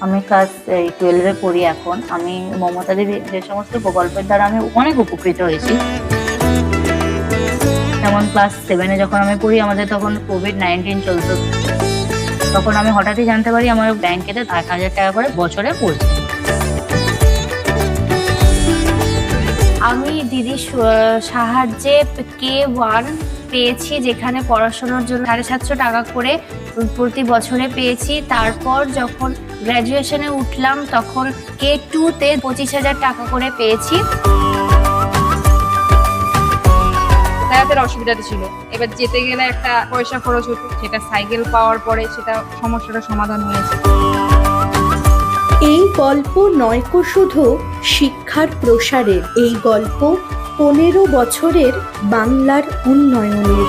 আমি ক্লাস 12-এ পড়ি এখন। আমি মমতা দিদির যে সমস্ত প্রকল্পের দ্বারা আমি অনেক উপকৃত হয়েছি। যেমন ক্লাস 7-এ যখন আমি পড়ি, আমাদের তখন কোভিড-19 চলতো। তখন আমি হঠাৎই জানতে পারি আমার ব্যাংকেতে ১,০০০ টাকা করে বছরে পড়ছে। আমি দিদির সাহায্যে K1 পেয়েছি, যেখানে পড়াশোনার জন্য ৭৫০ টাকা করে প্রতি বছরে পেয়েছি। তারপর যখন গ্র্যাজুয়েশনে উঠলাম তখন K2-তে ২৫,০০০ টাকা করে পেয়েছি। যাতায়াতের অসুবিধাটা ছিল, এবার যেতে গেলে একটা পয়সা খরচ হতো, সেটা সাইকেল পাওয়ার পরে সেটা সমস্যাটা সমাধান হয়েছে। এই গল্প নয়কো শুধু শিক্ষার প্রসারের, এই গল্প ১৫ বছরের বাংলার উন্নয়নের।